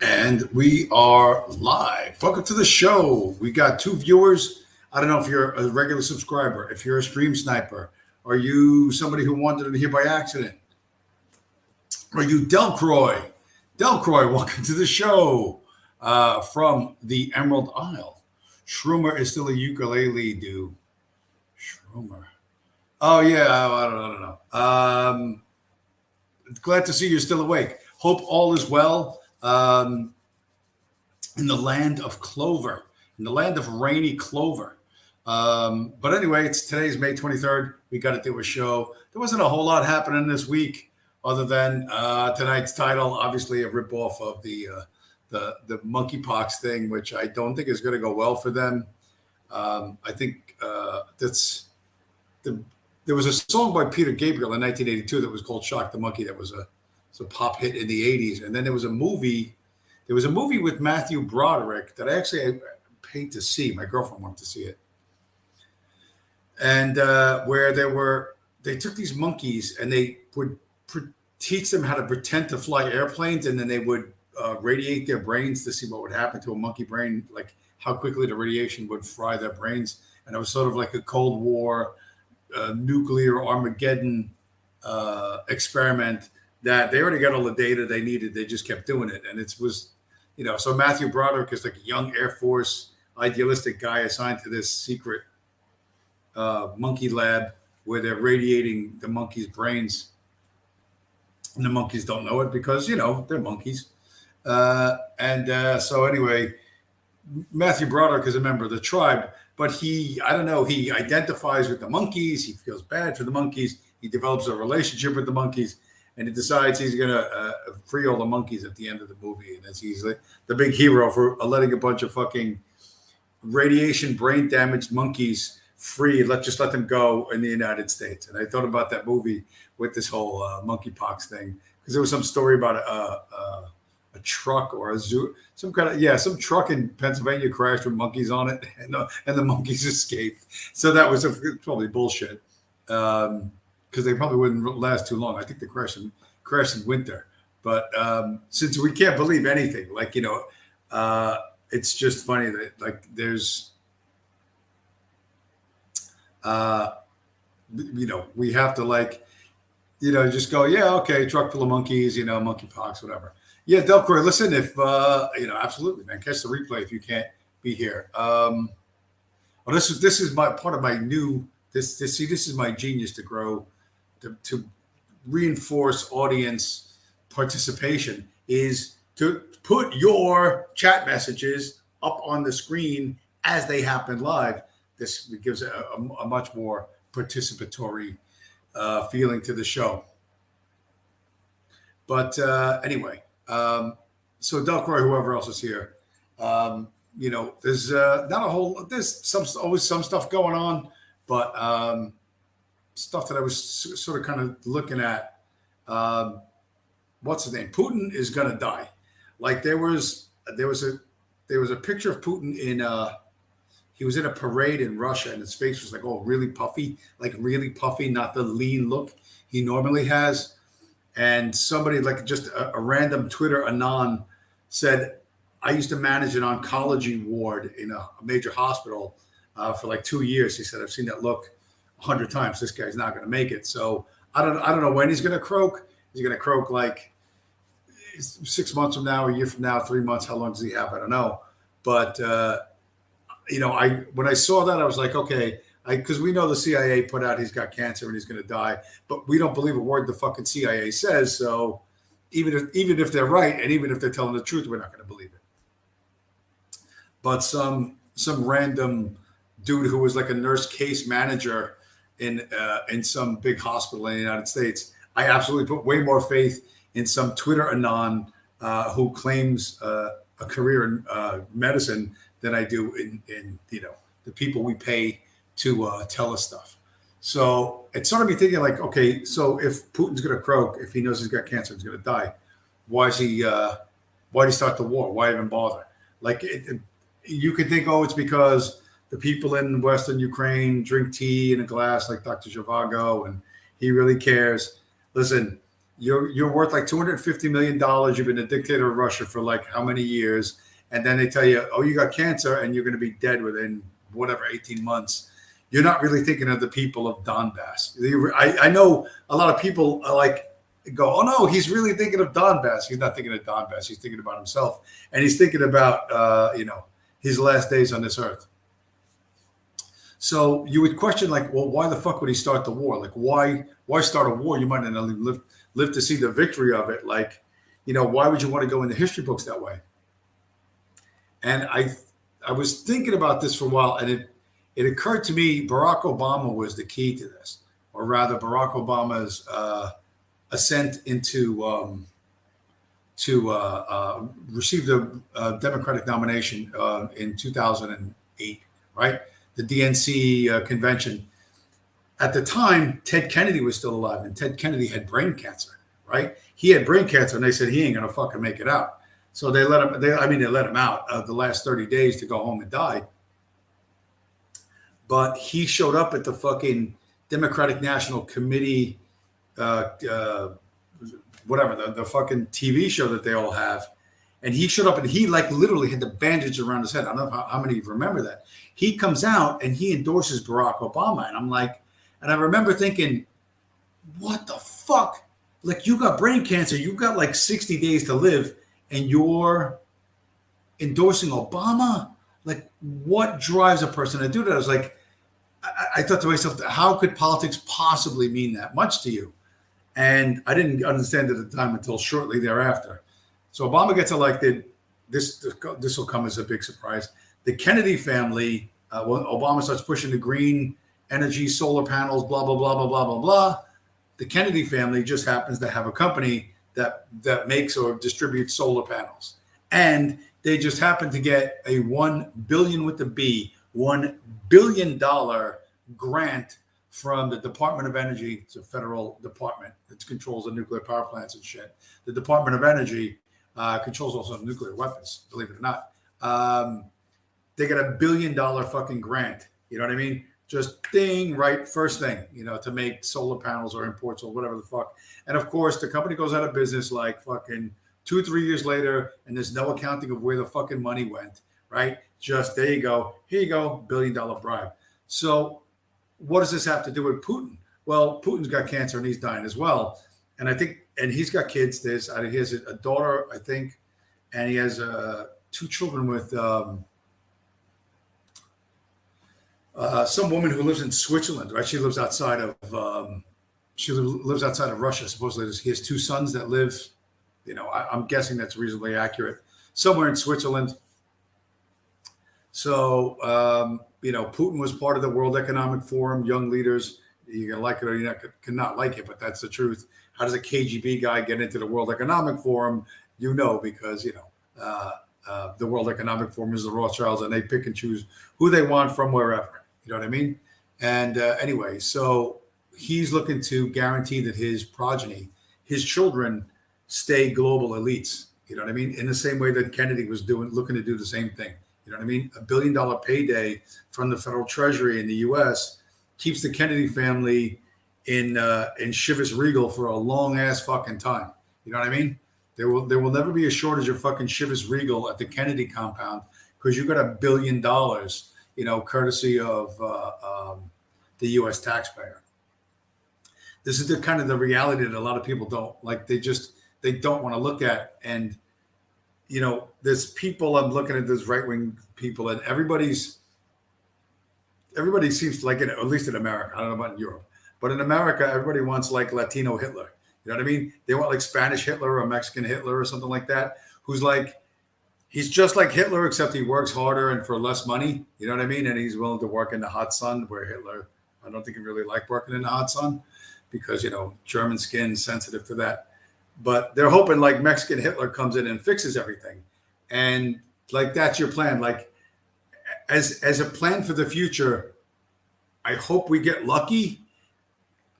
And we are live. Welcome to the show. We got two viewers. I don't know if you're a regular subscriber, if you're a stream sniper, are you somebody who wanted to hear by accident? Are you Delcroix? Delcroix, welcome to the show from the Emerald Isle. Shroomer is still a ukulele dude. Shroomer. Oh, yeah, I don't know. Glad to see you're still awake. Hope all is well. In the land of clover, in the land of rainy clover. But anyway, today's May 23rd. We got to do a show. There wasn't a whole lot happening this week other than tonight's title, obviously a ripoff of the monkeypox thing, which I don't think is going to go well for them. I think there was a song by Peter Gabriel in 1982 that was called "Shock the Monkey." That was a pop hit in the 80s, and then there was a movie. There was a movie with Matthew Broderick that I paid to see. My girlfriend wanted to see it. And where there were they took these monkeys and they would teach them how to pretend to fly airplanes, and then they would radiate their brains to see what would happen to a monkey brain, like how quickly the radiation would fry their brains. And it was sort of like a Cold War nuclear Armageddon experiment that they already got all the data they needed. They just kept doing it. And it was, so Matthew Broderick is like a young Air Force idealistic guy assigned to this secret monkey lab where they're radiating the monkeys' brains. And the monkeys don't know it because, they're monkeys. So anyway, Matthew Broderick is a member of the tribe, but he identifies with the monkeys. He feels bad for the monkeys. He develops a relationship with the monkeys, and he decides he's going to free all the monkeys at the end of the movie. And he's like the big hero for letting a bunch of fucking radiation brain damaged monkeys free. Let them go in the United States. And I thought about that movie with this whole monkeypox thing, because there was some story about a truck or a zoo, some truck in Pennsylvania crashed with monkeys on it, and the monkeys escaped. So that was probably bullshit, because they probably wouldn't last too long. I think they crashed in winter. But since we can't believe anything, it's just funny that there's, we have to just go, yeah, okay, truck full of monkeys, monkeypox, whatever. Yeah, Delcroy, listen, if, absolutely, man, catch the replay if you can't be here. This is my part of my new, this is my genius to grow, to reinforce audience participation, is to put your chat messages up on the screen as they happen live. This gives a much more participatory feeling to the show. But anyway, so Delcroy, whoever else is here, there's there's always some stuff going on, but stuff that I was sort of kind of looking at. What's his name? Putin is gonna die. Like there was a picture of Putin in he was in a parade in Russia, and his face was really puffy, not the lean look he normally has. And somebody, just a random Twitter anon, said, I used to manage an oncology ward in a major hospital for 2 years. He said, I've seen that look 100 times. This guy's not going to make it. So I don't know when he's going to croak. He's going to croak 6 months from now, a year from now, 3 months. How long does he have? I don't know. But, when I saw that, I was like, okay, because we know the CIA put out he's got cancer and he's going to die, but we don't believe a word the fucking CIA says. So even if they're right, and even if they're telling the truth, we're not going to believe it. But some random dude who was like a nurse case manager in some big hospital in the United States, I absolutely put way more faith in some Twitter anon who claims a career in medicine than I do in the people we pay to tell us stuff. So it started me thinking okay, so if Putin's going to croak, if he knows he's got cancer, he's going to die, why did he start the war? Why even bother? You could think, it's because the people in Western Ukraine drink tea in a glass like Dr. Zhivago, and he really cares. Listen, you're worth $250 million. You've been a dictator of Russia for how many years? And then they tell you, you got cancer and you're going to be dead within 18 months. You're not really thinking of the people of Donbass. I know a lot of people go, oh no, he's really thinking of Donbass. He's not thinking of Donbass. He's thinking about himself, and he's thinking about his last days on this earth. So you would question well, why the fuck would he start the war? Why start a war? You might not live to see the victory of it. Why would you want to go in the history books that way? And I was thinking about this for a while, and it occurred to me Barack Obama was the key to this, or rather Barack Obama's ascent into to receive the Democratic nomination in 2008, right? The DNC convention. At the time, Ted Kennedy was still alive, and Ted Kennedy had brain cancer, right? He had brain cancer, and they said he ain't gonna fucking make it out. So they let him out the last 30 days to go home and die. But he showed up at the fucking Democratic National Committee, uh, uh, whatever the fucking TV show that they all have. And he showed up and he like literally had the bandage around his head. I don't know how many of you remember that. He comes out and he endorses Barack Obama. And I'm like, and I remember thinking, what the fuck? Like, you got brain cancer. You got like 60 days to live and you're endorsing Obama? Like, what drives a person to do that? I was like, I thought to myself, how could politics possibly mean that much to you? And I didn't understand it at the time until shortly thereafter. So Obama gets elected. This will come as a big surprise. The Kennedy family, when Obama starts pushing the green energy, solar panels, blah, blah, blah, blah, blah, blah, blah. The Kennedy family just happens to have a company that makes or distributes solar panels. And they just happen to get a $1 billion with the B, $1 billion grant from the Department of Energy. It's a federal department that controls the nuclear power plants and shit. The Department of Energy controls also nuclear weapons, believe it or not. They got $1 billion fucking grant. You know what I mean? Just ding, right, first thing, to make solar panels or imports or whatever the fuck. And of course, the company goes out of business like fucking 2-3 years later, and there's no accounting of where the fucking money went, right? Just there you go. Here you go, $1 billion bribe. So what does this have to do with Putin? Well, Putin's got cancer and he's dying as well. And I think, and he's got kids. He has a daughter, I think, and he has 2 children with some woman who lives in Switzerland, right? She lives outside of lives outside of Russia. Supposedly, he has 2 sons that live. I'm guessing that's reasonably accurate. Somewhere in Switzerland. So, Putin was part of the World Economic Forum, young leaders. You can like it or you cannot like it, but that's the truth. How does a KGB guy get into the World Economic Forum? Because, the World Economic Forum is the Rothschilds and they pick and choose who they want from wherever. You know what I mean? And anyway, so he's looking to guarantee that his progeny, his children, stay global elites. You know what I mean? In the same way that Kennedy was looking to do the same thing. You know what I mean? $1 billion payday from the federal treasury in the U.S. keeps the Kennedy family in Chivas Regal for a long ass fucking time. You know what I mean? There will never be a shortage of fucking Chivas Regal at the Kennedy compound because you got $1 billion, courtesy of the U.S. taxpayer. This is the kind of the reality that a lot of people don't like. They don't want to look at. And there's people, I'm looking at this right-wing people, and everybody seems to like it, at least in America. I don't know about in Europe, but in America, everybody wants like Latino Hitler. You know what I mean? They want like Spanish Hitler or Mexican Hitler or something like that, who's like, he's just like Hitler, except he works harder and for less money. You know what I mean? And he's willing to work in the hot sun, where Hitler, I don't think he really liked working in the hot sun because, German skin, sensitive to that. But they're hoping like Mexican Hitler comes in and fixes everything. And like, that's your plan. Like as a plan for the future, I hope we get lucky.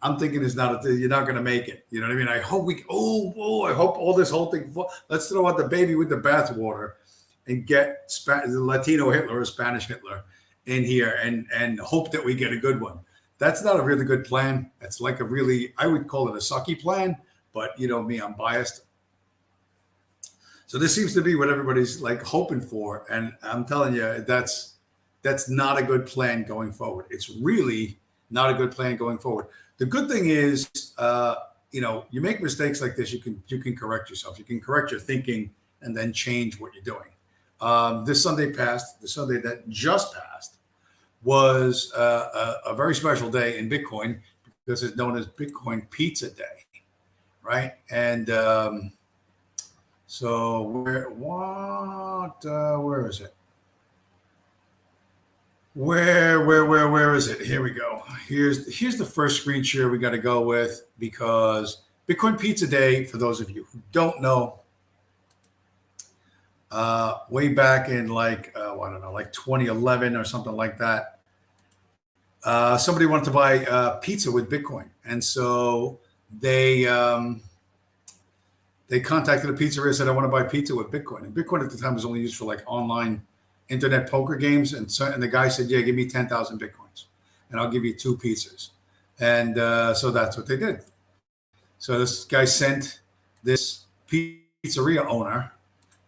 I'm thinking you're not going to make it. You know what I mean? I hope I hope all this whole thing, let's throw out the baby with the bathwater and get the Latino Hitler or Spanish Hitler in here and hope that we get a good one. That's not a really good plan. It's like I would call it a sucky plan, but me, I'm biased. So this seems to be what everybody's like hoping for. And I'm telling you, that's not a good plan going forward. It's really not a good plan going forward. The good thing is, you make mistakes like this, you can correct yourself. You can correct your thinking and then change what you're doing. The Sunday that just passed was a very special day in Bitcoin because it's known as Bitcoin Pizza Day, right? And so where is it? Where is it? Here we go. Here's the first screen share we got to go with, because Bitcoin Pizza Day, for those of you who don't know, way back in like 2011 or something like that, somebody wanted to buy pizza with Bitcoin, and so they contacted a pizzeria and said, "I want to buy pizza with Bitcoin." And Bitcoin at the time was only used for like online internet poker games, and the guy said, "Yeah, give me 10,000 Bitcoins, and I'll give you 2 pizzas." And so that's what they did. So this guy sent this pizzeria owner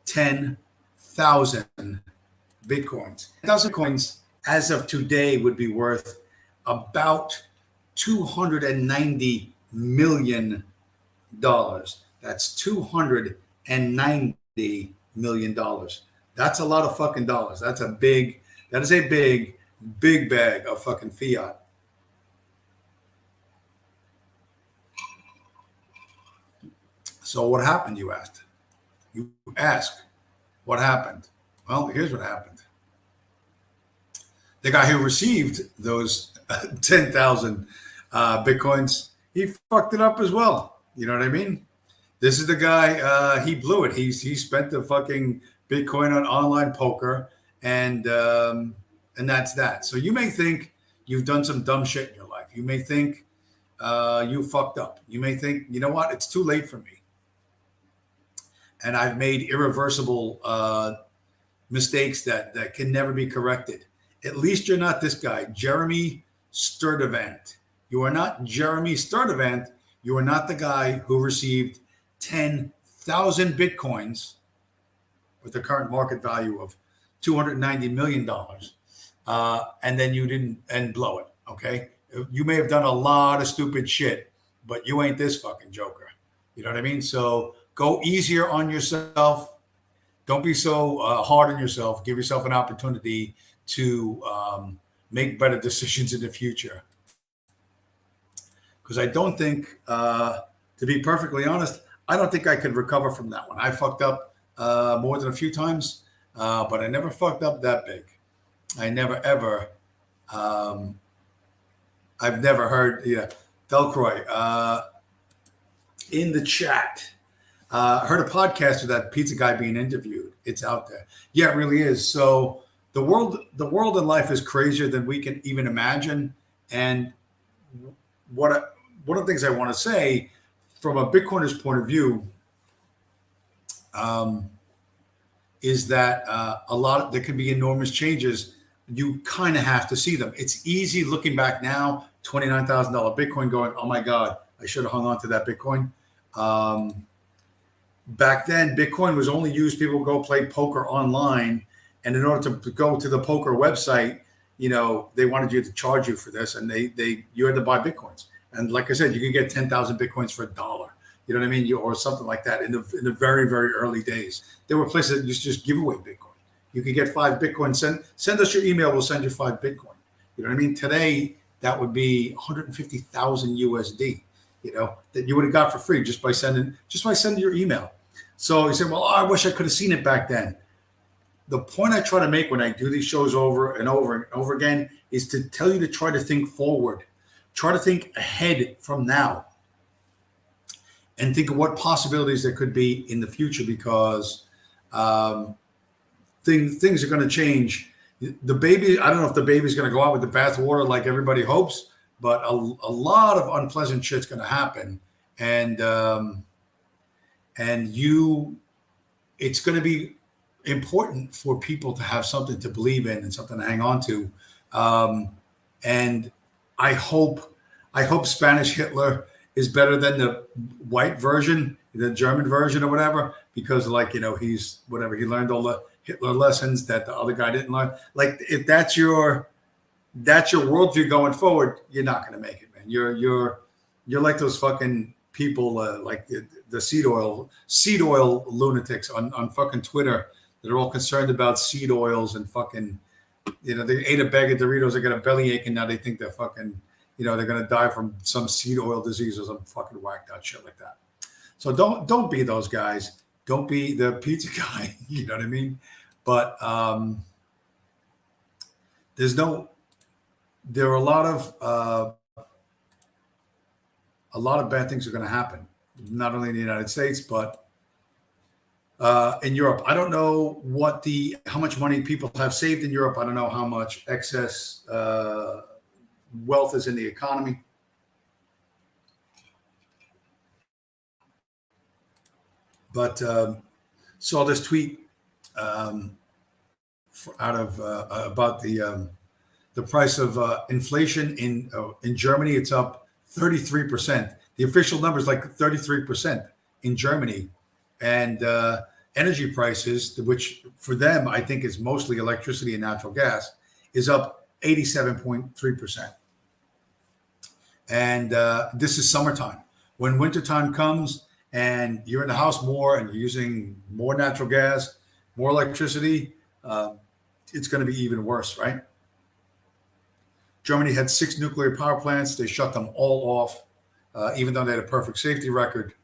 10,000 Bitcoins. 10,000 coins as of today would be worth about $290 million. That's $290 million. That's a lot of fucking dollars. That is a big bag of fucking fiat. So what happened, you asked? You ask, what happened? Well, here's what happened. The guy who received those 10,000 Bitcoins, he fucked it up as well. You know what I mean? This is the guy, he blew it. He spent the fucking Bitcoin on online poker, and that's that. So you may think you've done some dumb shit in your life. You may think you fucked up. You may think, you know what? It's too late for me. And I've made irreversible mistakes that can never be corrected. At least you're not this guy, Jeremy Sturdivant. You are not Jeremy Sturdivant. You are not the guy who received 10,000 Bitcoins with the current market value of $290 million. And then you didn't and blow it. Okay. You may have done a lot of stupid shit, but you ain't this fucking joker. You know what I mean? So go easier on yourself. Don't be so hard on yourself. Give yourself an opportunity to make better decisions in the future. Because I don't think, to be perfectly honest, I don't think I could recover from that one. I fucked up more than a few times, but I never fucked up that big. I never, ever, I've never heard, Delcroix, in the chat, heard a podcast with that pizza guy being interviewed. It's out there. Yeah, it really is. So the world in life is crazier than we can even imagine. And one of the things I want to say from a Bitcoiner's point of view is that there can be enormous changes. You kind of have to see them. It's easy looking back now, $29,000 Bitcoin going, oh my God, I should have hung on to that Bitcoin. Back then, Bitcoin was only used, people go play poker online. And in order to go to the poker website, they wanted you to charge you for this. And you had to buy Bitcoins. And like I said, you could get 10,000 Bitcoins for $1. You know what I mean? Or something like that in the very, very early days. There were places that used to just give away Bitcoin. You could get 5 Bitcoin. Send us your email. We'll send you 5 Bitcoin. You know what I mean? Today, that would be 150,000 USD, that you would have got for free just by sending your email. So he said, well, I wish I could have seen it back then. The point I try to make when I do these shows over and over and over again is to tell you to try to think forward. Try to think ahead from now and think of what possibilities there could be in the future, because things are going to change. The baby, I don't know if the baby's going to go out with the bathwater like everybody hopes, but a lot of unpleasant shit's going to happen. And it's going to be important for people to have something to believe in and something to hang on to. And I hope Spanish Hitler is better than the white version, the German version or whatever, because he's whatever, he learned all the Hitler lessons that the other guy didn't learn. Like, if that's your worldview going forward, you're not going to make it, man. You're like those fucking people, like the seed oil lunatics on fucking Twitter that are all concerned about seed oils and fucking, they ate a bag of Doritos, they got a bellyache, and now they think they're fucking, they're going to die from some seed oil disease or some fucking whacked out shit like that. So don't be those guys. Don't be the pizza guy. You know what I mean? But there are a lot of bad things are going to happen, not only in the United States, but in Europe. I don't know how much money people have saved in Europe. I don't know how much excess wealth is in the economy. But saw this tweet out of about the the price of inflation in Germany, it's up 33%. The official number is like 33% in Germany, and energy prices, which for them I think is mostly electricity and natural gas, is up 87.3%. And this is summertime. When wintertime comes and you're in the house more and you're using more natural gas, more electricity, it's going to be even worse, right? Germany had 6 nuclear power plants. They shut them all off, even though they had a perfect safety record.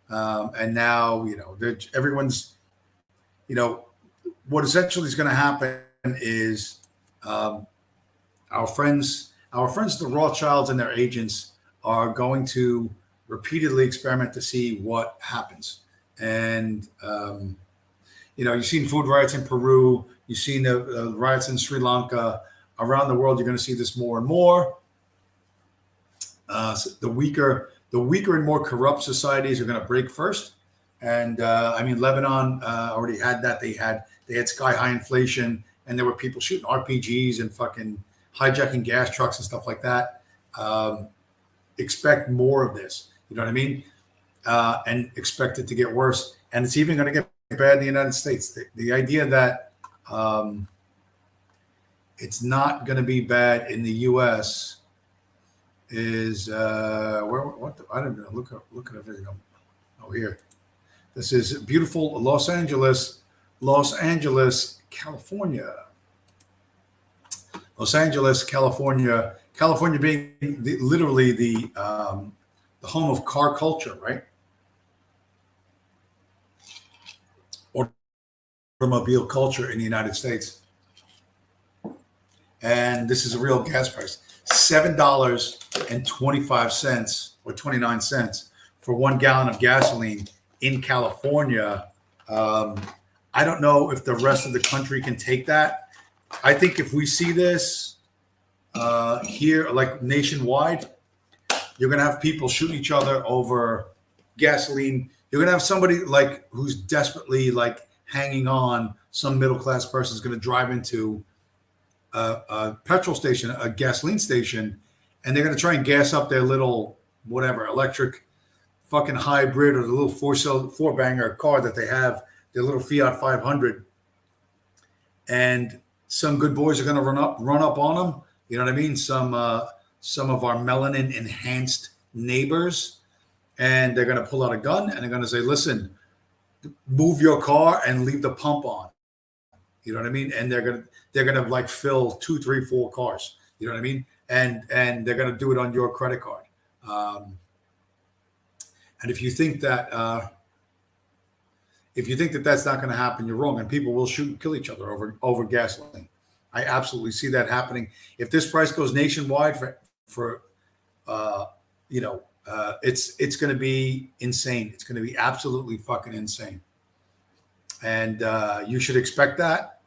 And now, everyone's, what essentially is going to happen is our friends, the Rothschilds and their agents are going to repeatedly experiment to see what happens. And, you've seen food riots in Peru. You've seen the riots in Sri Lanka. Around the world, you're going to see this more and more. So the weaker and more corrupt societies are going to break first. And Lebanon already had that. They had sky high inflation, and there were people shooting RPGs and fucking hijacking gas trucks and stuff like that. Expect more of this. You know what I mean? And expect it to get worse. And it's even going to get bad in the United States. The idea that it's not going to be bad in the U.S. is I don't know. Look at everything. Oh, here. This is beautiful Los Angeles, California. Los Angeles, California. California being literally the home of car culture, right? Automobile culture in the United States. And this is a real gas price. $7.25 or 29 cents for 1 gallon of gasoline in California. I don't know if the rest of the country can take that. I think if we see this here, like nationwide, you're going to have people shooting each other over gasoline. You're going to have somebody like who's desperately like hanging on. Some middle-class person is going to drive into a petrol station, a gasoline station, and they're going to try and gas up their little whatever electric fucking hybrid or the little four-banger car that they have, their little Fiat 500, and some good boys are going to run up on them. You know what I mean? Some of our melanin enhanced neighbors, and they're going to pull out a gun and they're going to say, "Listen, move your car and leave the pump on." You know what I mean? And they're gonna like fill 2, 3, 4 cars. You know what I mean? And they're gonna do it on your credit card. And if you think that that's not going to happen, you're wrong. And people will shoot and kill each other over gasoline. I absolutely see that happening. If this price goes nationwide for it's going to be insane. It's going to be absolutely fucking insane. And you should expect that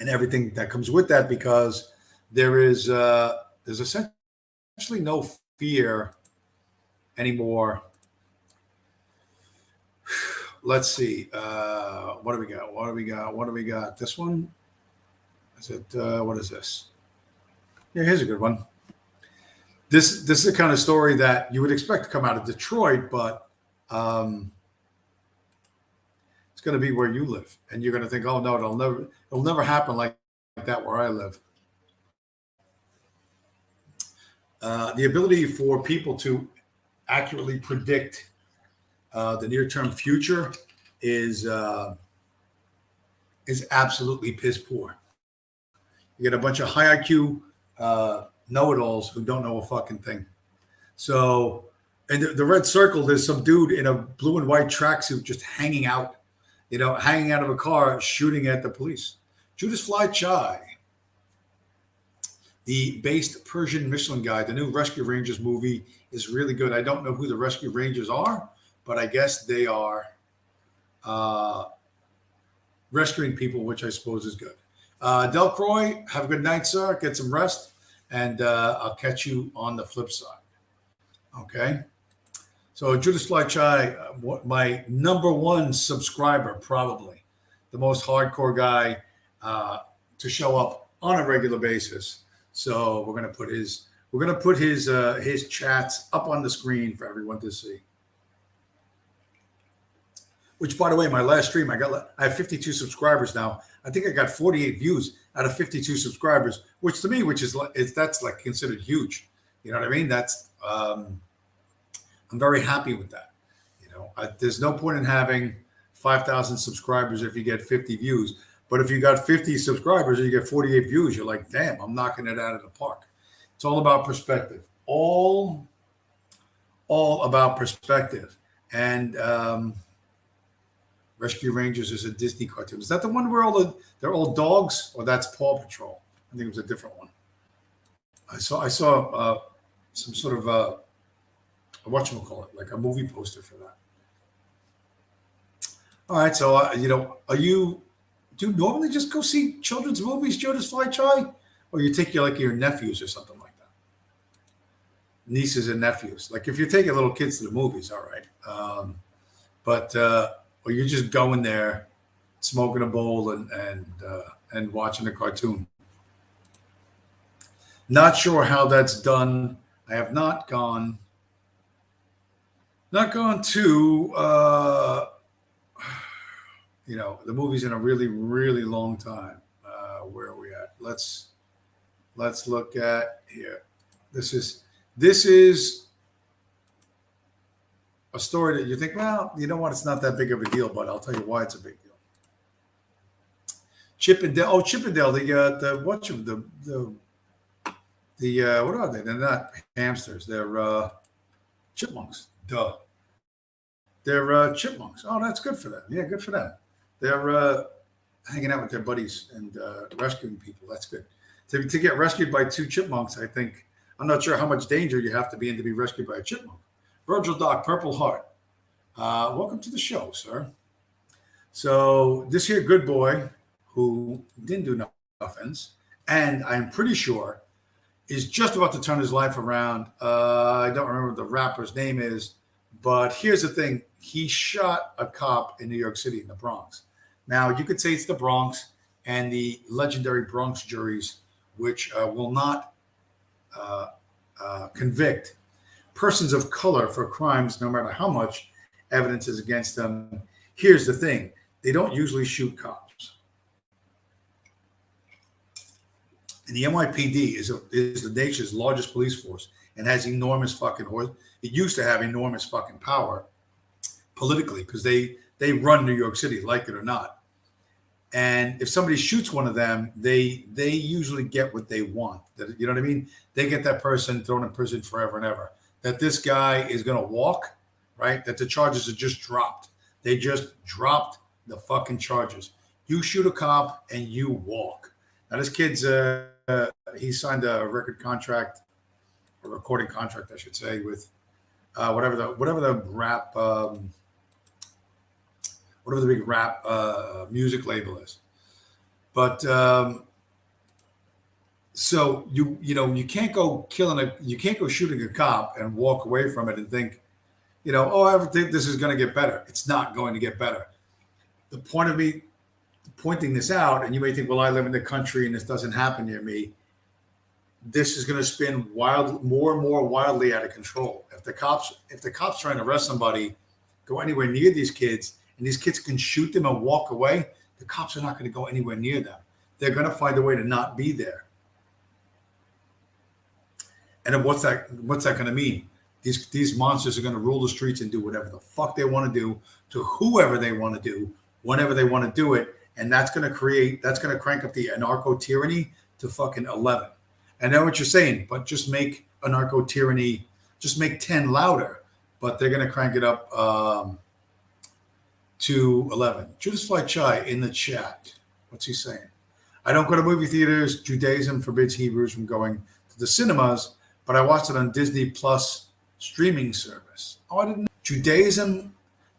and everything that comes with that, because there's essentially no fear anymore. Let's see. What do we got? This one? Is it? What is this? Yeah, here's a good one. This is the kind of story that you would expect to come out of Detroit, but it's going to be where you live, and you're going to think, "Oh no, it'll never happen like that where I live." The ability for people to accurately predict the near-term future is absolutely piss poor. You get a bunch of high IQ know-it-alls who don't know a fucking thing. So, and the red circle, there's some dude in a blue and white tracksuit just hanging out of a car, shooting at the police. Judas Fly Chai, the based Persian Michelin guy, the new Rescue Rangers movie is really good. I don't know who the Rescue Rangers are, but I guess they are rescuing people, which I suppose is good. Delcroix, have a good night, sir. Get some rest, and I'll catch you on the flip side. Okay? So Judas Fly Chai, my number one subscriber, probably the most hardcore guy to show up on a regular basis. So we're gonna put his chats up on the screen for everyone to see. Which, by the way, my last stream, I have 52 subscribers now. I think I got 48 views out of 52 subscribers, which to me, that's like considered huge. You know what I mean? I'm very happy with that. There's no point in having 5,000 subscribers if you get 50 views. But if you got 50 subscribers and you get 48 views, you're like, damn, I'm knocking it out of the park. It's all about perspective. All about perspective. And Rescue Rangers is a Disney cartoon. Is that the one where they're all dogs, or that's Paw Patrol? I think it was a different one. I saw some sort of whatchamacallit, like a movie poster for that. All right, so do you normally just go see children's movies, Jonas Fly Chai, or you take your nephews or something like that? Nieces and nephews. Like if you're taking little kids to the movies, all right. Or you're just going there, smoking a bowl and watching a cartoon. Not sure how that's done. I have not gone to the movies in a really, really long time. Where are we at? Let's look at here. This is a story that you think, well, you know what? It's not that big of a deal, but I'll tell you why it's a big deal. Chippendale, what are they? They're not hamsters. They're chipmunks. Duh. They're chipmunks. Oh, that's good for them. Yeah, good for them. They're hanging out with their buddies and rescuing people. That's good. To get rescued by two chipmunks, I'm not sure how much danger you have to be in to be rescued by a chipmunk. Virgil Doc, Purple Heart. Welcome to the show, sir. So this here good boy who didn't do no offense, and I'm pretty sure is just about to turn his life around. I don't remember what the rapper's name is, but here's the thing. He shot a cop in New York City, in the Bronx. Now, you could say it's the Bronx and the legendary Bronx juries, which will not convict persons of color for crimes, no matter how much evidence is against them. Here's the thing. They don't usually shoot cops. And the NYPD is the nation's largest police force and has enormous fucking horse. It used to have enormous fucking power politically because they run New York City, like it or not. And if somebody shoots one of them, they usually get what they want. You know what I mean? They get that person thrown in prison forever and ever. That this guy is going to walk, right? That the charges are just dropped. They just dropped the fucking charges. You shoot a cop and you walk. Now this kid's he signed a recording contract, I should say, with whatever the big rap music label is. But so you can't go shooting a cop and walk away from it and think, I think this is going to get better. It's not going to get better. The point of me pointing this out, and you may think, well, I live in the country and this doesn't happen near me. This is going to spin more and more wildly out of control. If the cops trying to arrest somebody go anywhere near these kids, and these kids can shoot them and walk away, the cops are not going to go anywhere near them. They're going to find a way to not be there. And then what's that going to mean? These monsters are going to rule the streets and do whatever the fuck they want to do to whoever they want to do, whenever they want to do it. And that's going to crank up the anarcho tyranny to fucking 11. I know what you're saying, but just make anarcho tyranny, just make 10 louder, but they're going to crank it up to 11. Judas Fly Chai in the chat. What's he saying? I don't go to movie theaters. Judaism forbids Hebrews from going to the cinemas, but I watched it on Disney Plus streaming service. Oh, I didn't know.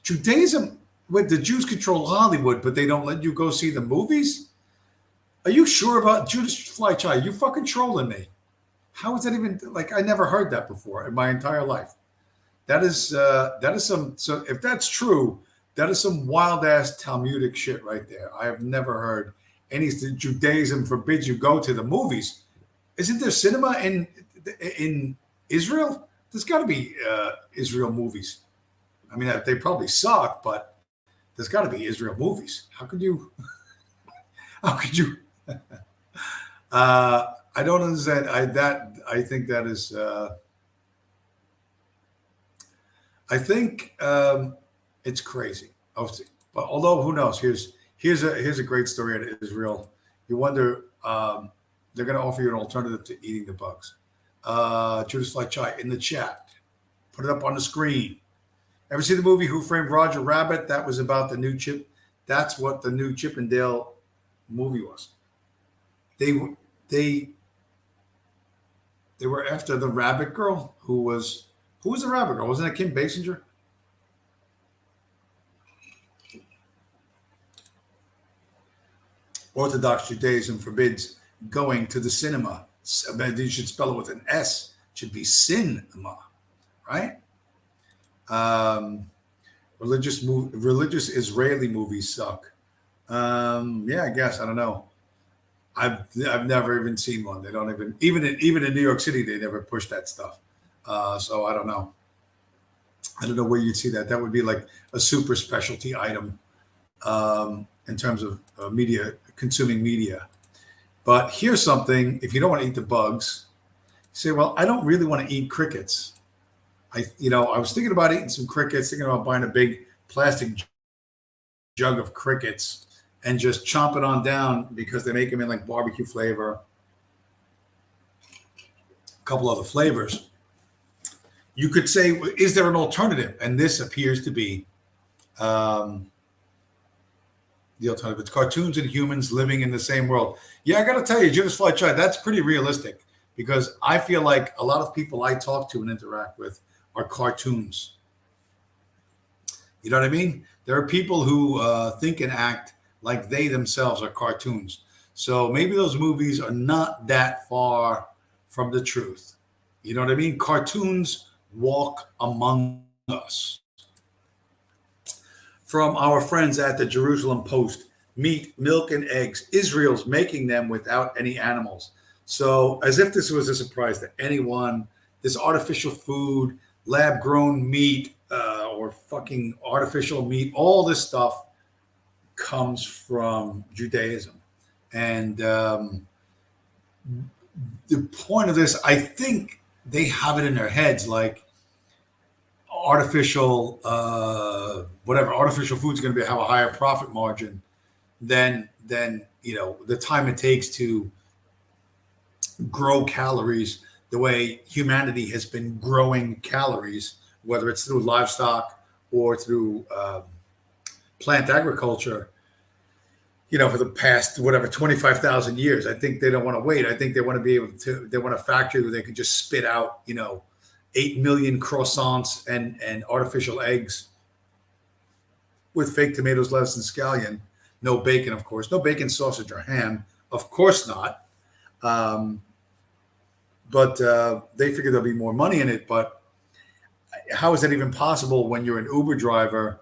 Judaism, wait, the Jews control Hollywood, but they don't let you go see the movies? Are you sure about Judas Fly Chai? You fucking trolling me. How is that even, I never heard that before in my entire life. That is some, so if that's true, that is some wild ass Talmudic shit right there. I have never heard any Judaism forbids you go to the movies. Isn't there cinema in Israel? There's got to be Israel movies. I mean, they probably suck, but there's got to be Israel movies. How could you? How could you? I don't understand. I think that is. I think it's crazy. But although who knows? Here's a great story out of Israel. You wonder they're going to offer you an alternative to eating the bugs. Judas Fly Chai in the chat. Put it up on the screen. Ever see the movie Who Framed Roger Rabbit? That was about the new Chip. That's what the new Chip and Dale movie was. They were after the rabbit girl who was the rabbit girl? Wasn't it Kim Basinger? Orthodox Judaism forbids going to the cinema. You should spell it with an S. It should be cinema, right? Religious Israeli movies suck. Yeah, I guess I don't know. I've never even seen one. They don't even in New York City they never push that stuff. So I don't know. I don't know where you'd see that. That would be like a super specialty item in terms of consuming media. But here's something: if you don't want to eat the bugs, say, well, I don't really want to eat crickets. I was thinking about eating some crickets, thinking about buying a big plastic jug of crickets and just chomp it on down because they make them in like barbecue flavor, a couple other flavors. You could say, is there an alternative? And this appears to be the alternative. It's cartoons and humans living in the same world. Yeah, I got to tell you, Judas Fly Chai, that's pretty realistic because I feel like a lot of people I talk to and interact with are cartoons. You know what I mean? There are people who think and act like they themselves are cartoons. So maybe those movies are not that far from the truth. You know what I mean? Cartoons walk among us. From our friends at the Jerusalem Post, meat, milk, and eggs. Israel's making them without any animals. So as if this was a surprise to anyone, this artificial food, lab-grown meat, or fucking artificial meat, all this stuff comes from Judaism. And the point of this, I think they have it in their heads like artificial food is going to have a higher profit margin than the time it takes to grow calories the way humanity has been growing calories, whether it's through livestock or through plant agriculture, for the past, 25,000 years. I think they don't want to wait. I think they want to be able to, they want a factory where they can just spit out, 8 million croissants and artificial eggs with fake tomatoes, lettuce, and scallion. No bacon, of course. No bacon, sausage, or ham. Of course not. But they figure there'll be more money in it. But how is that even possible when you're an Uber driver,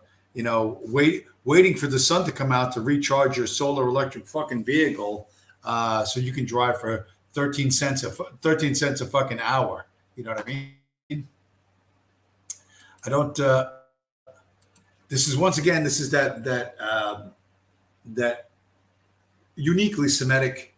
waiting for the sun to come out to recharge your solar electric fucking vehicle so you can drive for 13 cents a fucking hour? You know what I mean? I don't. This is that uniquely Semitic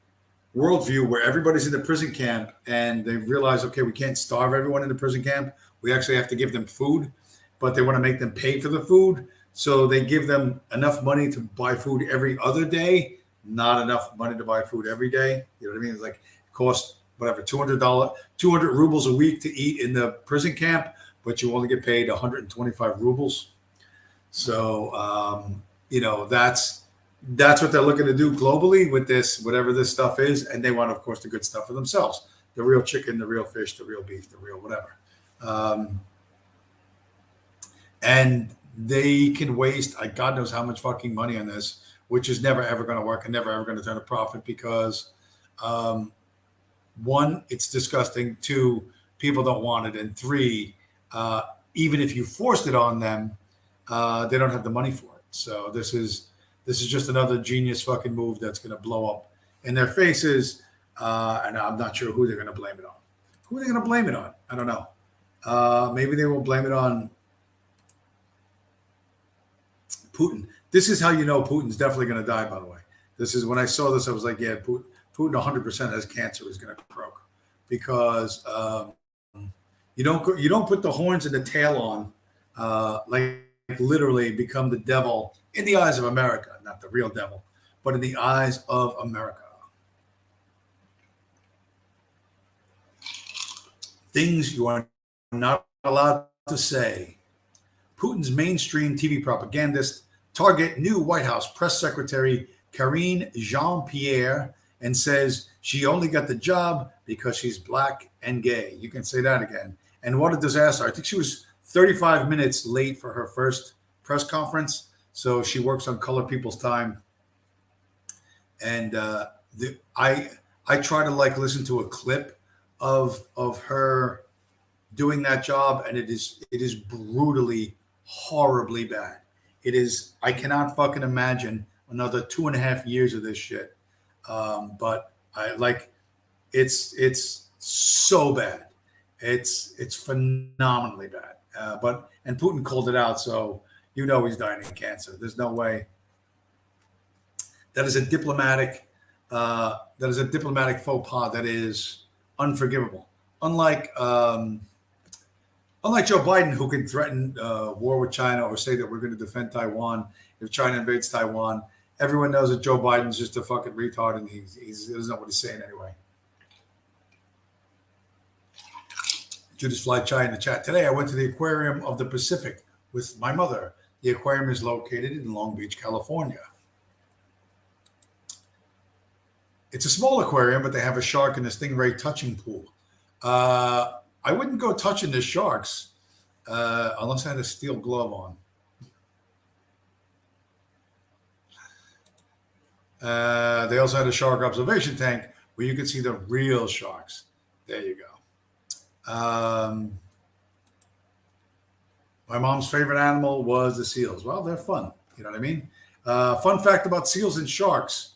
worldview where everybody's in the prison camp and they realize, okay, we can't starve everyone in the prison camp. We actually have to give them food, but they want to make them pay for the food. So they give them enough money to buy food every other day, not enough money to buy food every day. You know what I mean? It's like it costs whatever, $200 rubles a week to eat in the prison camp, but you only get paid 125 rubles. So, that's what they're looking to do globally with this, whatever this stuff is. And they want, of course, the good stuff for themselves, the real chicken, the real fish, the real beef, the real whatever. And they can waste, God knows how much fucking money on this, which is never, ever going to work and never, ever going to turn a profit because, one, it's disgusting. Two, people don't want it. And three, even if you forced it on them, they don't have the money for it. So this is This is just another genius fucking move that's going to blow up in their faces. And I'm not sure who they're going to blame it on. Who are they going to blame it on? I don't know. Maybe they will blame it on Putin. This is how you know Putin's definitely going to die, by the way. This is when I saw this, I was like, yeah, Putin 100% has cancer, is going to croak. Because you don't put the horns and the tail on, like literally become the devil in the eyes of America, not the real devil, but in the eyes of America. Things you are not allowed to say. Putin's mainstream TV propagandist target new White House press secretary Karine Jean-Pierre and says she only got the job because she's black and gay. You can say that again. And what a disaster. I think she was 35 minutes late for her first press conference. So she works on colored people's time. And I try to like listen to a clip of her doing that job, and it is brutally, horribly bad. It is. I cannot fucking imagine another 2.5 years of this shit. But I like it's so bad. It's phenomenally bad. And Putin called it out, so you know he's dying of cancer. There's no way. That is a diplomatic faux pas that is unforgivable. Unlike Joe Biden, who can threaten war with China or say that we're going to defend Taiwan if China invades Taiwan. Everyone knows that Joe Biden's just a fucking retard, and he doesn't know what he's saying anyway. Judas Fly Chai in the chat. Today, I went to the Aquarium of the Pacific with my mother. The aquarium is located in Long Beach, California. It's a small aquarium, but they have a shark and a stingray touching pool. I wouldn't go touching the sharks unless I had a steel glove on. They also had a shark observation tank where you could see the real sharks. There you go. My mom's favorite animal was the seals. Well, they're fun. You know what I mean? Fun fact about seals and sharks.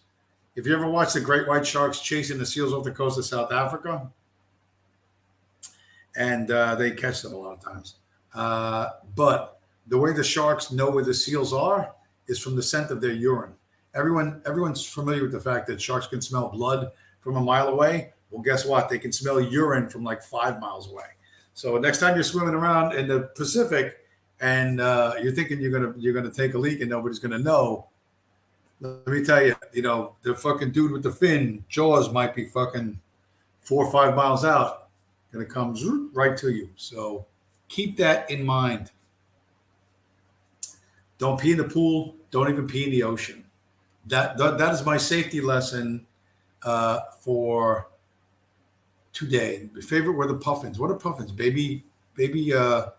If you ever watch the great white sharks chasing the seals off the coast of South Africa, and they catch them a lot of times. But the way the sharks know where the seals are is from the scent of their urine. Everyone's familiar with the fact that sharks can smell blood from a mile away. Well, guess what? They can smell urine from like 5 miles away. So next time you're swimming around in the Pacific and you're thinking you're gonna take a leak and nobody's gonna know, let me tell you, the fucking dude with the fin jaws might be fucking 4 or 5 miles out. Gonna come right to you. So keep that in mind. Don't pee in the pool. Don't even pee in the ocean. That is my safety lesson for today. My favorite were the puffins. What are puffins? Baby. What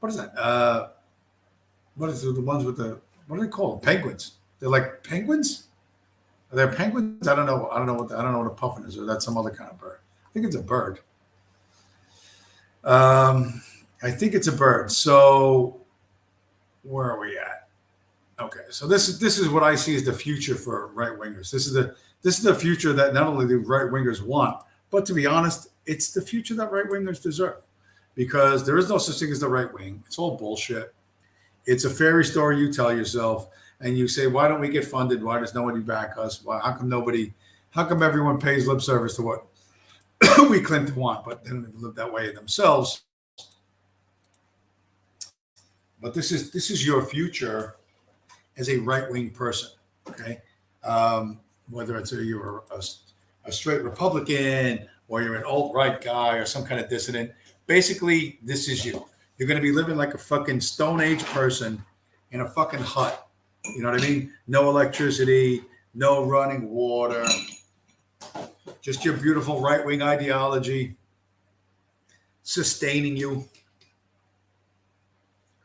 is that? What is the ones with the? What are they called? Penguins. They're like penguins. Are they penguins? I don't know. I don't know what a puffin is, or that's some other kind of bird. I think it's a bird. I think it's a bird. So where are we at? Okay, so this is what I see as the future for right wingers. This is the future that not only the right wingers want, but to be honest, it's the future that right wingers deserve, because there is no such thing as the right wing. It's all bullshit. It's a fairy story you tell yourself, and you say, why don't we get funded? Why does nobody back us? Why? How come everyone pays lip service to what we claim to want, but they don't even live that way themselves? But this is your future as a right-wing person, okay? Whether you're a straight Republican or you're an alt-right guy or some kind of dissident, basically, this is you. You're going to be living like a fucking Stone Age person in a fucking hut. You know what I mean? No electricity, no running water, just your beautiful right-wing ideology sustaining you,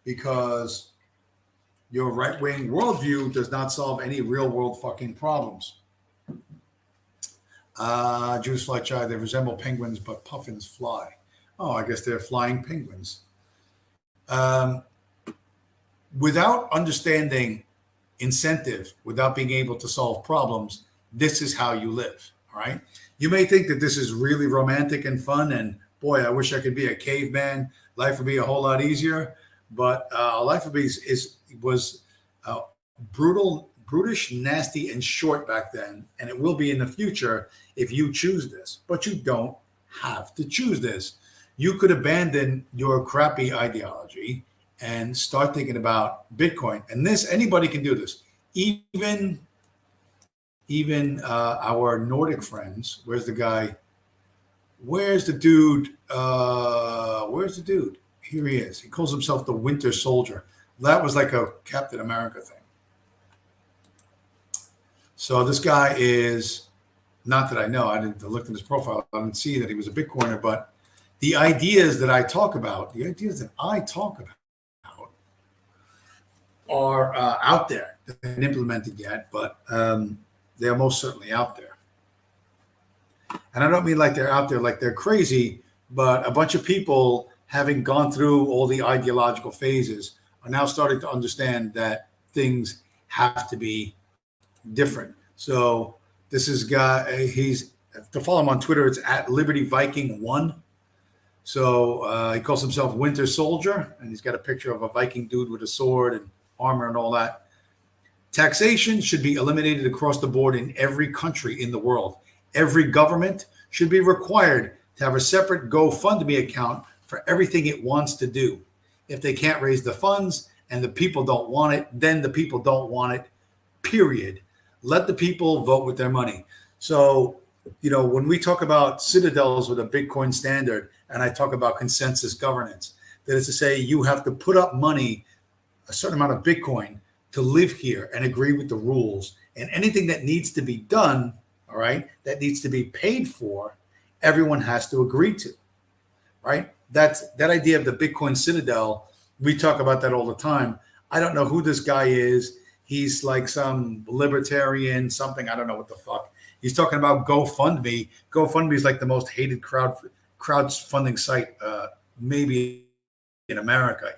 because your right-wing worldview does not solve any real-world fucking problems. Jews fly chai. They resemble penguins, but puffins fly. Oh, I guess they're flying penguins. Without understanding incentive without being able to solve problems, this is how you live. All right. You may think that this is really romantic and fun, and boy, I wish I could be a caveman. Life would be a whole lot easier. But life would be was uh, brutal, brutish, nasty, and short back then, and it will be in the future if you choose this. But you don't have to choose this. You could abandon your crappy ideology and start thinking about Bitcoin. And this, anybody can do this. Even our Nordic friends. Where's the guy? Where's the dude? Where's the dude? Here he is. He calls himself the Winter Soldier. That was like a Captain America thing. So this guy is, not that I know, I didn't look at his profile. I didn't see that he was a Bitcoiner, but the ideas that I talk about, are out there. They haven't implemented yet, but they are most certainly out there. And I don't mean like they're out there like they're crazy, but a bunch of people, having gone through all the ideological phases, are now starting to understand that things have to be different. So this is guy, he's, to follow him on Twitter, it's at Liberty Viking 1. So he calls himself Winter Soldier, and he's got a picture of a Viking dude with a sword and armor and all that. Taxation should be eliminated across the board in every country in the world. Every government should be required to have a separate GoFundMe account for everything it wants to do. If they can't raise the funds and the people don't want it, then the people don't want it, period. Let the people vote with their money. So, when we talk about citadels with a Bitcoin standard, and I talk about consensus governance, that is to say, you have to put up money, a certain amount of Bitcoin, to live here and agree with the rules. And anything that needs to be done, all right, that needs to be paid for, everyone has to agree to, right? That idea of the Bitcoin citadel, we talk about that all the time. I don't know who this guy is. He's like some libertarian, something. I don't know what the fuck. He's talking about GoFundMe. GoFundMe is like the most hated crowdfunding site, maybe in America.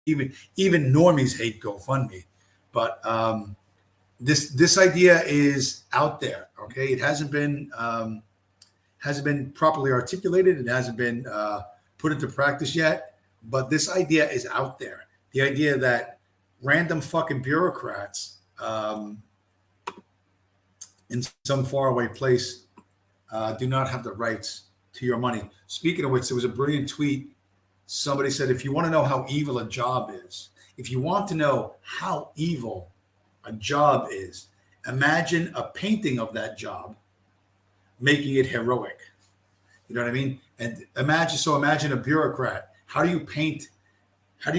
Even normies hate GoFundMe. But this idea is out there. Okay, it hasn't been properly articulated. It hasn't been put into practice yet. But this idea is out there. The idea that random fucking bureaucrats in some faraway place do not have the rights to your money. Speaking of which, there was a brilliant tweet. Somebody said, if you want to know how evil a job is, if you want to know how evil a job is, imagine a painting of that job, making it heroic. You know what I mean? And imagine a bureaucrat. How do you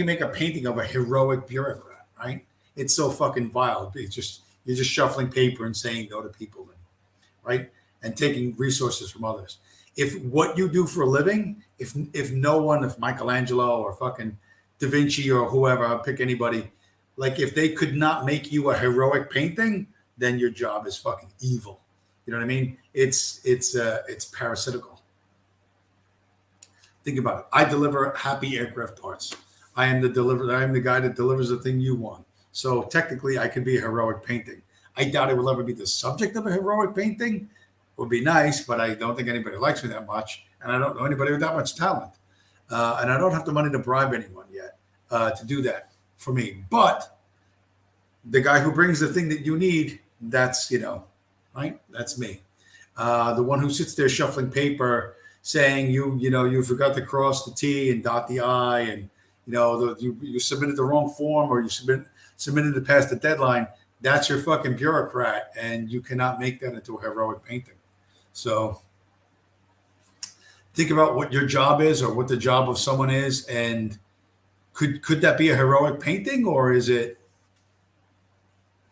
make a painting of a heroic bureaucrat, right? It's so fucking vile. You're just shuffling paper and saying no to people, right? And taking resources from others. If what you do for a living, if Michelangelo or fucking Da Vinci or whoever, I'll pick anybody, like if they could not make you a heroic painting, then your job is fucking evil. You know what I mean? It's parasitical. Think about it. I deliver happy aircraft parts. I am the guy that delivers the thing you want. So technically, I could be a heroic painting. I doubt it will ever be the subject of a heroic painting. It would be nice, but I don't think anybody likes me that much, and I don't know anybody with that much talent, and I don't have the money to bribe anyone yet to do that for me. But the guy who brings the thing that you need, that's right? That's me. The one who sits there shuffling paper, saying you forgot to cross the T and dot the I, and you submitted the wrong form, or you submitted to pass the deadline. That's your fucking bureaucrat, and you cannot make that into a heroic painting. So think about what your job is, or what the job of someone is, and could that be a heroic painting, or is it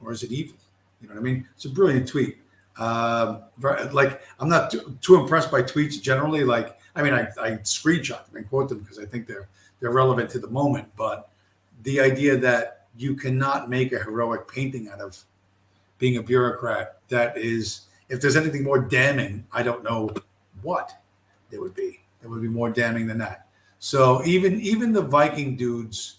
evil? You know what I mean? It's a brilliant tweet. Like, I'm not too impressed by tweets generally. Like, I mean, I screenshot them and quote them because I think they're relevant to the moment. But the idea that you cannot make a heroic painting out of being a bureaucrat, that is, if there's anything more damning, I don't know what it would be. It would be more damning than that. So even the Viking dudes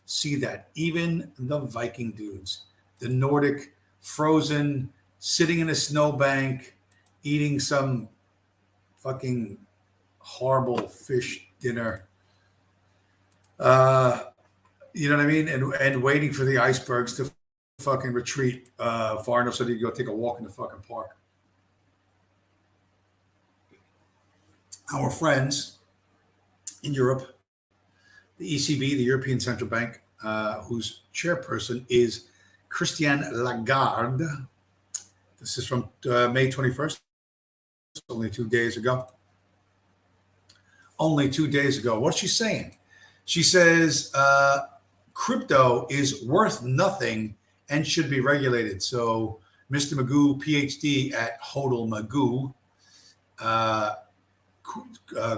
see that. Even the Viking dudes the Nordic frozen, sitting in a snowbank, eating some fucking horrible fish dinner. You know what I mean? And waiting for the icebergs to fucking retreat far enough so that you go take a walk in the fucking park. Our friends in Europe, the ECB, the European Central Bank, whose chairperson is Christine Lagarde. This is from May 21st, only 2 days ago. Only 2 days ago. What's she saying? She says crypto is worth nothing and should be regulated. So Mr. Magoo, PhD at Hodel Magoo,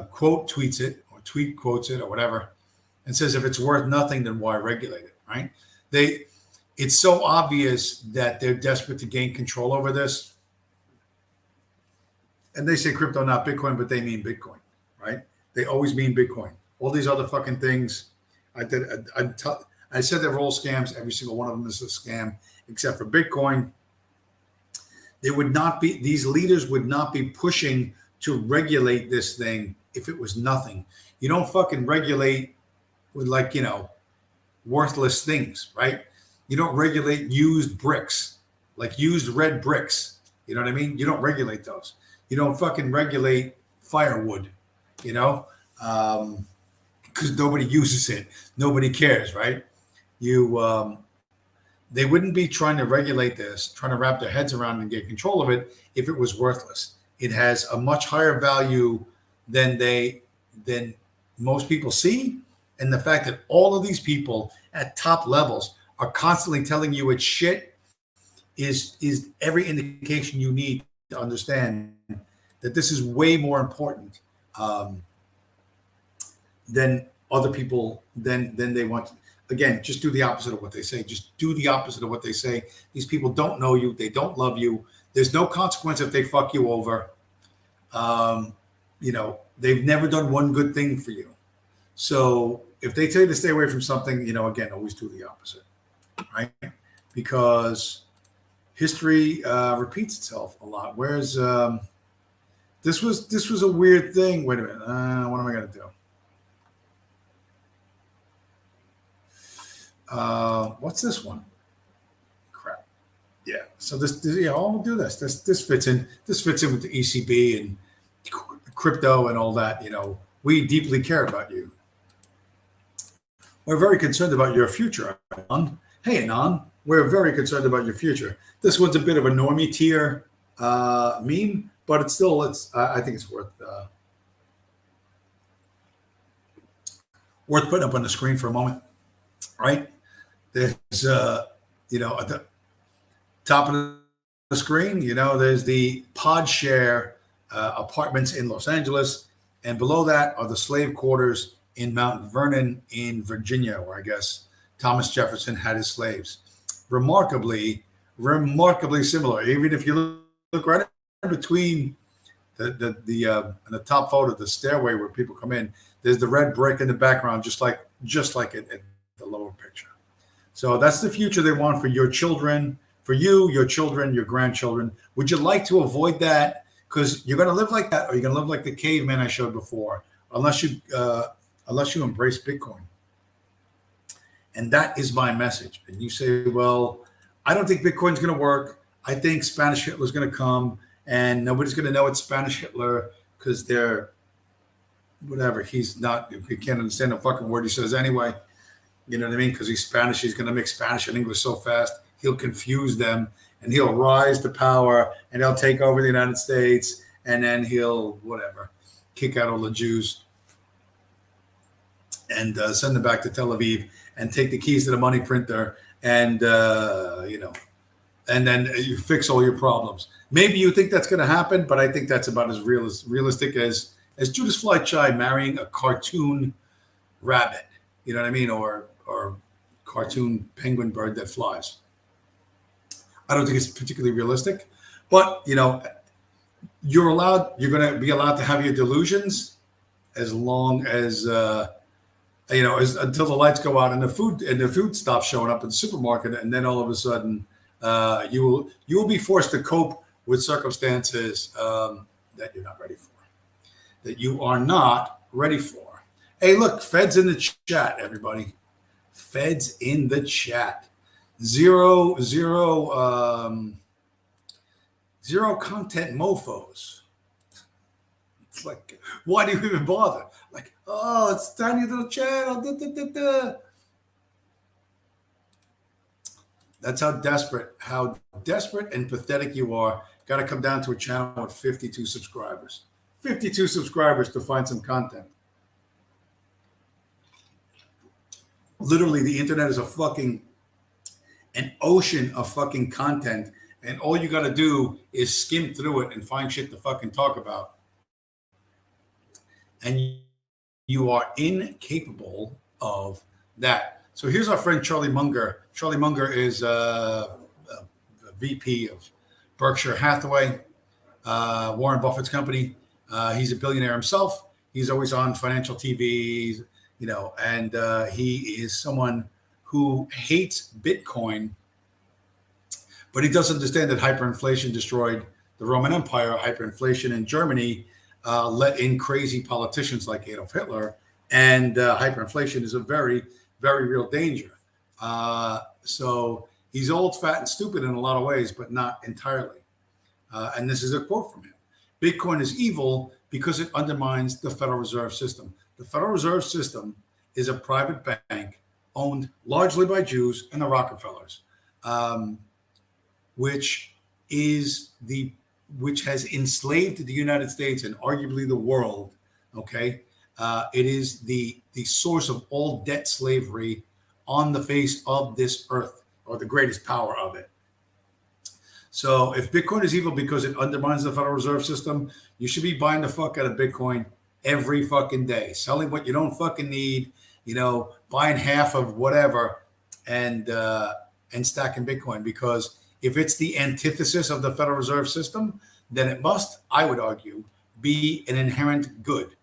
quote tweets it or tweet quotes it or whatever and says if it's worth nothing, then why regulate it, right? It's so obvious that they're desperate to gain control over this. And they say crypto, not Bitcoin, but they mean Bitcoin, right? They always mean Bitcoin. All these other fucking things, I said they're all scams. Every single one of them is a scam, except for Bitcoin. They would not be; these leaders would not be pushing to regulate this thing if it was nothing. You don't fucking regulate with worthless things, right? You don't regulate used bricks, like used red bricks. You know what I mean? You don't regulate those. You don't fucking regulate firewood, because nobody uses it. Nobody cares, right? They wouldn't be trying to regulate this, trying to wrap their heads around and get control of it if it was worthless. It has a much higher value than most people see. And the fact that all of these people at top levels are constantly telling you it's shit is every indication you need to understand that this is way more important than other people than they want to. Again, just do the opposite of what they say. Just do the opposite of what they say. These people don't know you. They don't love you. There's no consequence if they fuck you over. They've never done one good thing for you. So if they tell you to stay away from something, again, always do the opposite, right? Because history repeats itself a lot. Whereas this was a weird thing. Wait a minute. What am I going to do? What's this one? Crap. Yeah. So I'll do this. This fits in. This fits in with the ECB and crypto and all that. We deeply care about you. We're very concerned about your future, Anon. Hey, Anon. We're very concerned about your future. This one's a bit of a normie tier meme, but it's still. I think it's worth putting up on the screen for a moment, right? There's, at the top of the screen, there's the PodShare apartments in Los Angeles. And below that are the slave quarters in Mount Vernon in Virginia, where I guess Thomas Jefferson had his slaves. Remarkably similar. Even if you look right in between the top photo, the stairway where people come in, there's the red brick in the background, just like it in the lower picture. So that's the future they want for your children, for you, your children, your grandchildren. Would you like to avoid that? Because you're going to live like that, or you're going to live like the caveman I showed before, unless you embrace Bitcoin. And that is my message. And you say, well, I don't think Bitcoin's going to work. I think Spanish Hitler's going to come, and nobody's going to know it's Spanish Hitler because they're whatever. He's not. We can't understand a fucking word he says anyway. You know what I mean? Because he's Spanish. He's going to mix Spanish and English so fast, he'll confuse them, and he'll rise to power, and he'll take over the United States, and then he'll, kick out all the Jews and send them back to Tel Aviv and take the keys to the money printer and, and then you fix all your problems. Maybe you think that's going to happen, but I think that's about as realistic as Judas Fleischai marrying a cartoon rabbit, you know what I mean? Or cartoon penguin bird that flies. I don't think it's particularly realistic, but you're going to be allowed to have your delusions as long as until the lights go out and the food stops showing up in the supermarket, and then all of a sudden, you will be forced to cope with circumstances that you're not ready for, that you are not ready for. Hey, look, Fed's in the chat, everybody. Fed's in the chat. Zero content mofos. It's like, why do you even bother? Like, oh, it's tiny little channel. Da, da, da, da. That's how desperate and pathetic you are. Got to come down to a channel with 52 subscribers. 52 subscribers to find some content. Literally, the internet is an ocean of fucking content, and all you got to do is skim through it and find shit to fucking talk about. And you are incapable of that. So here's our friend Charlie Munger. Charlie Munger is a VP of Berkshire Hathaway, Warren Buffett's company. He's a billionaire himself. He's always on financial TV, and he is someone who hates Bitcoin, but he doesn't understand that hyperinflation destroyed the Roman Empire. Hyperinflation in Germany let in crazy politicians like Adolf Hitler, and hyperinflation is a very, very real danger. So he's old, fat, and stupid in a lot of ways, but not entirely. And this is a quote from him. Bitcoin is evil because it undermines the Federal Reserve System. The Federal Reserve System is a private bank owned largely by Jews and the Rockefellers, which has enslaved the United States and arguably the world. Okay, it is the source of all debt slavery on the face of this earth, or the greatest power of it. So if Bitcoin is evil because it undermines the Federal Reserve System, you should be buying the fuck out of Bitcoin every fucking day, selling what you don't fucking need, buying half of whatever and stacking Bitcoin. Because if it's the antithesis of the Federal Reserve System, then it must, I would argue, be an inherent good.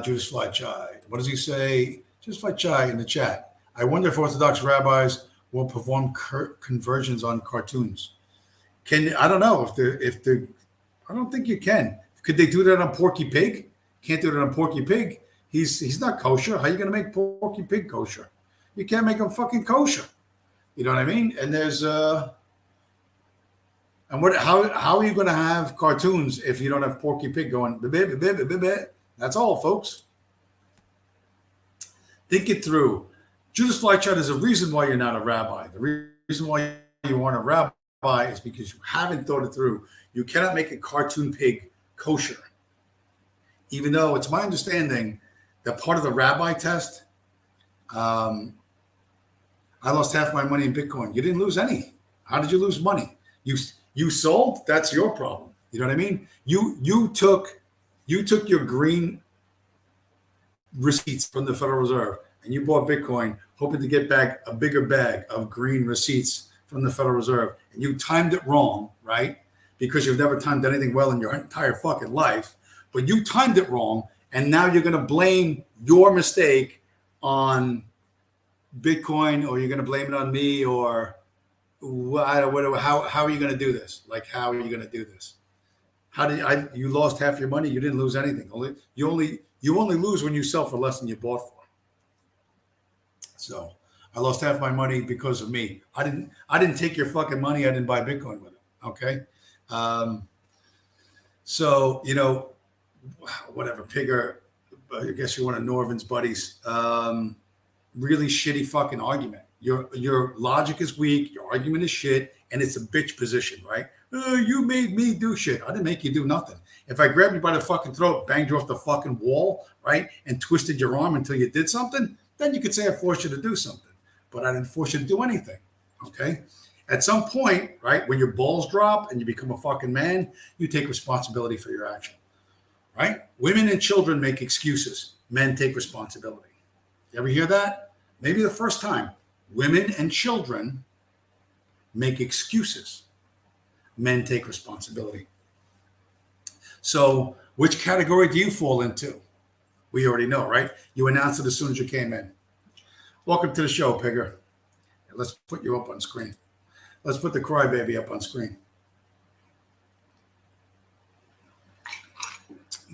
Judas Fly Chai. What does he say? Judas Fly Chai in the chat. I wonder if Orthodox rabbis will perform conversions on cartoons. I don't know if they I don't think you can. Could they do that on Porky Pig? Can't do that on Porky Pig. He's not kosher. How are you going to make Porky Pig kosher? You can't make him fucking kosher. You know what I mean? And there's how are you going to have cartoons if you don't have Porky Pig going? That's all, folks. Think it through. Judas Flychat is a reason why you're not a rabbi. The reason why you aren't a rabbi is because you haven't thought it through. You cannot make a cartoon pig kosher. Even though it's my understanding that part of the rabbi test, I lost half my money in Bitcoin. You didn't lose any. How did you lose money? You sold? That's your problem. You know what I mean? You took your green receipts from the Federal Reserve and you bought Bitcoin hoping to get back a bigger bag of green receipts from the Federal Reserve, and you timed it wrong, right? Because you've never timed anything well in your entire fucking life, but you timed it wrong, and now you're going to blame your mistake on Bitcoin, or you're going to blame it on me, or how are you going to do this? Like, how are you going to do this? You lost half your money? You didn't lose anything. You only lose when you sell for less than you bought for. So I lost half my money because of me. I didn't take your fucking money. I didn't buy Bitcoin with it. Okay. So, whatever, Pigger, I guess you're one of Norvin's buddies. Really shitty fucking argument. Your logic is weak. Your argument is shit. And it's a bitch position, right? You made me do shit. I didn't make you do nothing. If I grabbed you by the fucking throat, banged you off the fucking wall, right, and twisted your arm until you did something, then you could say I forced you to do something. But I didn't force you to do anything, okay? At some point, right, when your balls drop and you become a fucking man, you take responsibility for your action, right? Women and children make excuses. Men take responsibility. You ever hear that? Maybe the first time. Women and children make excuses. Men take responsibility. So which category do you fall into? We already know, right? You announced it as soon as you came in. Welcome to the show, Pigger. Let's put you up on screen. Let's put the crybaby up on screen.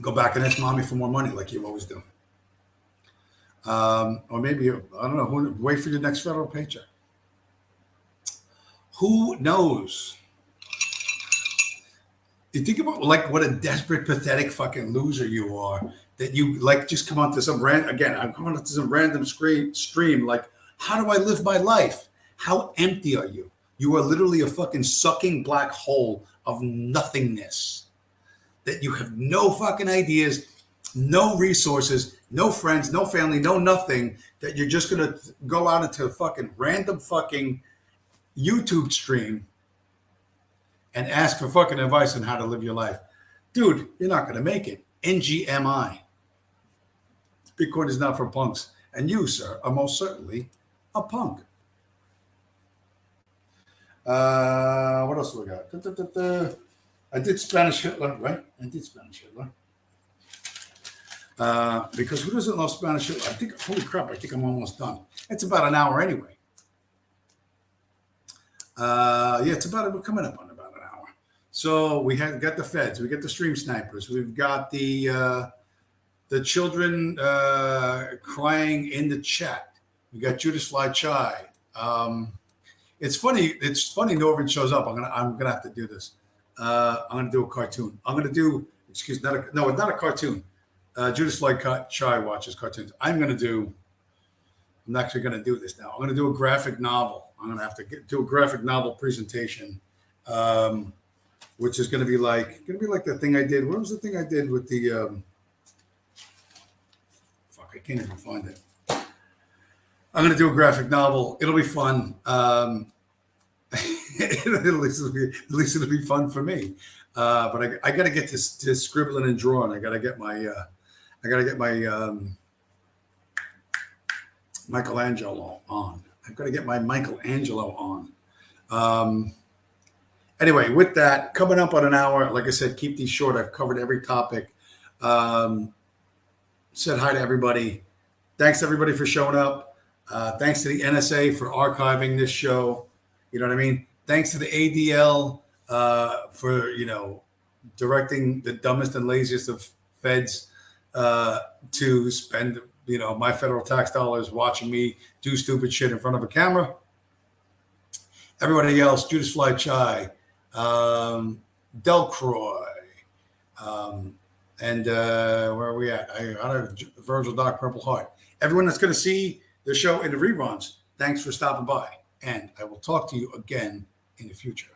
Go back and ask mommy for more money like you always do. Or maybe, I don't know, wait for your next federal paycheck. Who knows? You think about like what a desperate, pathetic fucking loser you are that you like just come onto some I'm coming onto some random stream. Like, how do I live my life? How empty are you? You are literally a fucking sucking black hole of nothingness. That you have no fucking ideas, no resources, no friends, no family, no nothing. That you're just gonna go out into a fucking random fucking YouTube stream and ask for fucking advice on how to live your life. Dude, you're not going to make it. NGMI. Bitcoin is not for punks. And you, sir, are most certainly a punk. What else do we got? I did Spanish Hitler, right? I did Spanish Hitler. Because who doesn't love Spanish Hitler? I think, holy crap, I think I'm almost done. It's about an hour anyway. We're coming up on about an hour. So we got the feds, we got the stream snipers, we've got the children crying in the chat. We got Judas Fly Chai. It's funny Norvin shows up. I'm gonna have to do this. I'm gonna do a cartoon. I'm not a cartoon. Judas Fly Chai watches cartoons. I'm actually going to do this now. I'm going to do a graphic novel. I'm going to have to do a graphic novel presentation, which is going to be like the thing I did. What was the thing I did with the? I can't even find it. I'm going to do a graphic novel. It'll be fun. At least it'll be fun for me. But I got to get to scribbling and drawing. I got to get my. Michelangelo on. I've got to get my Michelangelo on. Anyway, with that, coming up on an hour, like I said, keep these short. I've covered every topic. Said hi to everybody. Thanks everybody for showing up. Thanks to the NSA for archiving this show. You know what I mean? Thanks to the ADL for, directing the dumbest and laziest of feds to spend my federal tax dollars watching me do stupid shit in front of a camera. Everybody else, Judas Fly Chai, Delcroix, and where are we at? I have Virgil Doc Purple Heart. Everyone that's going to see the show in the reruns, thanks for stopping by. And I will talk to you again in the future.